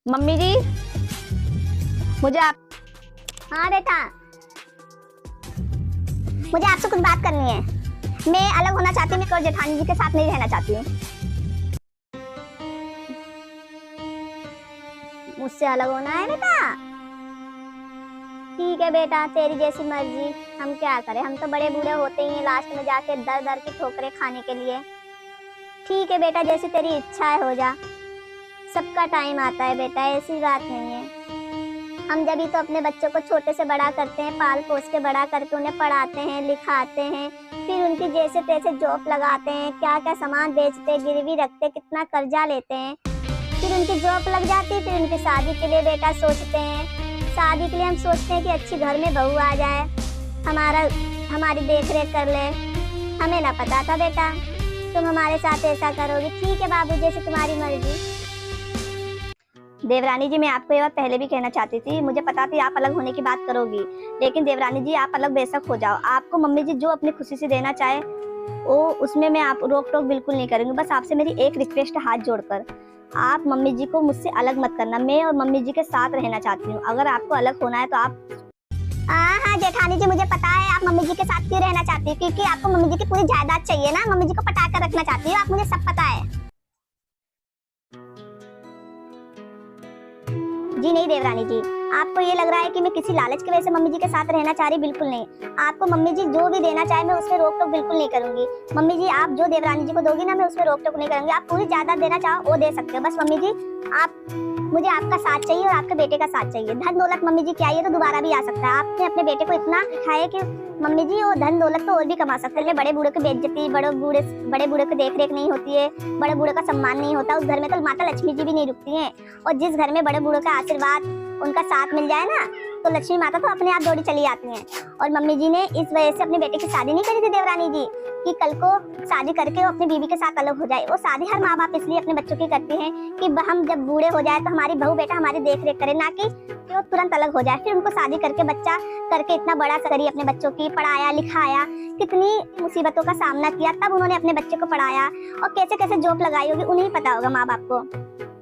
Mummy जी, मुझे आप। हाँ बेटा, मुझे आपसे कुछ बात करनी है। मैं अलग होना चाहती हूँ, मैं जेठानी जी के साथ नहीं रहना चाहती हूँ। मुझसे अलग होना है बेटा? ठीक है बेटा, तेरी जैसी मर्जी। हम क्या करें, हम तो बड़े बूढ़े होते ही हैं लास्ट में जाके दर दर की ठोकरें खाने के लिए। ठीक है बेटा, जैसी तेरी इच्छा है हो जा। सबका टाइम आता है बेटा, ऐसी बात नहीं है। हम जब ही तो अपने बच्चों को छोटे से बड़ा करते हैं, पाल पोस के बड़ा करके उन्हें पढ़ाते हैं, लिखाते हैं, फिर उनकी जैसे तैसे जॉब लगाते हैं, क्या क्या सामान बेचते, गिरवी रखते, कितना कर्जा लेते हैं, फिर उनकी जॉब लग जाती है, फिर उनकी शादी के लिए बेटा सोचते हैं। शादी के लिए हम सोचते हैं कि अच्छी घर में बहू आ जाए, हमारी देख रेख कर ले। हमें ना पता था बेटा तुम हमारे साथ ऐसा करोगी। ठीक है बाबू, जैसे तुम्हारी मर्जी। देवरानी जी, मैं आपको ये बात पहले भी कहना चाहती थी, मुझे पता थी आप अलग होने की बात करोगी, लेकिन देवरानी जी आप अलग बेशक हो जाओ, आपको मम्मी जी जो अपनी खुशी से देना चाहे वो उसमें मैं आप रोक टोक बिल्कुल नहीं करूंगी। बस आपसे मेरी एक रिक्वेस्ट है हाथ जोड़कर, आप मम्मी जी को मुझसे अलग मत करना। मैं और मम्मी जी के साथ रहना चाहती हूँ। अगर आपको अलग होना है तो आप। हाँ जेठानी जी, मुझे पता है आप मम्मी जी के साथ क्यों रहना चाहती है, क्योंकि आपको मम्मी जी की पूरी जायदाद चाहिए ना, मम्मी जी को पटा कर रखना चाहती हो आप, मुझे सब पता है। जी नहीं देवरानी जी, आपको ये लग रहा है कि मैं किसी लालच की वजह से मम्मी जी के साथ रहना चाह रही, बिल्कुल नहीं। आपको मम्मी जी जो भी देना चाहे मैं उसमें रोक टोक बिल्कुल नहीं करूंगी। मम्मी जी आप जो देवरानी जी को दोगी ना, मैं उसमें रोक टोक नहीं करूंगी। आप पूरी जायदाद देना चाहो वो दे सकते हो। बस मम्मी जी मुझे आपका साथ चाहिए और आपके बेटे का साथ चाहिए। धन दौलत मम्मी जी क्या, ये तो दोबारा भी आ सकता है। आपने अपने बेटे को इतना सिखाया कि मम्मी जी वो धन दौलत तो और भी कमा सकते हैं। बड़े बूढ़े की बेइज्जती, बड़े बूढ़े की देख रेख नहीं होती है, बड़े बूढ़े का सम्मान नहीं होता। उस घर में तो माता लक्ष्मी जी भी नहीं रुकती हैं। और जिस घर में बड़े बूढ़ों का आशीर्वाद, उनका साथ मिल जाए ना, तो लक्ष्मी माता तो अपने आप दौड़ी चली आती हैं। और मम्मी जी ने इस वजह से अपने बेटे की शादी नहीं करी थी देवरानी जी, कि कल को शादी करके वो अपनी बीवी के साथ अलग हो जाए। वो शादी हर माँ बाप इसलिए अपने बच्चों की करती हैं कि हम जब बूढ़े हो जाए तो हमारी बहू बेटा हमारी देख रेख करे, ना कि वो तुरंत अलग हो जाए। फिर उनको शादी करके बच्चा करके इतना बड़ा करी, अपने बच्चों की पढ़ाया लिखाया, कितनी मुसीबतों का सामना किया, तब उन्होंने अपने बच्चे को पढ़ाया और कैसे कैसे जॉब लगाई होगी उन्हें पता होगा माँ बाप को।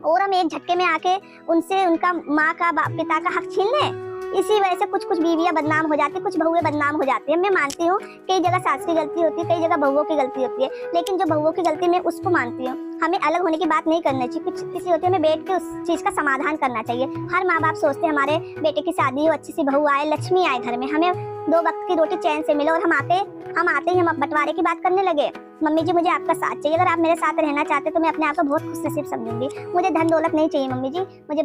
और हम एक झटके में आके उनसे उनका माँ का पिता का हक छीन लें। इसी वजह से कुछ बीवियां बदनाम हो जाती, कुछ बहुएं बदनाम हो जाती है। मैं मानती हूँ कई जगह सास की गलती होती है, कई जगह बहुओं की गलती होती है, लेकिन जो बहुओं की गलती मैं उसको मानती हूँ। हमें अलग होने की बात नहीं करनी चाहिए। कुछ किसी होती है, हमें बैठ के उस चीज का समाधान करना चाहिए। हर माँ बाप सोचते हैं हमारे बेटे की शादी हो, अच्छी सी बहू आए, लक्ष्मी आए घर में, हमें 2 वक्त की रोटी चैन से मिले। और हम आते ही हम बंटवारे की बात करने लगे। मम्मी जी मुझे आपका साथ चाहिए। अगर आप मेरे साथ रहना चाहते तो मैं अपने आप को बहुत खुश नसीब समझूंगी। मुझे धन दौलत नहीं चाहिए मम्मी जी, मुझे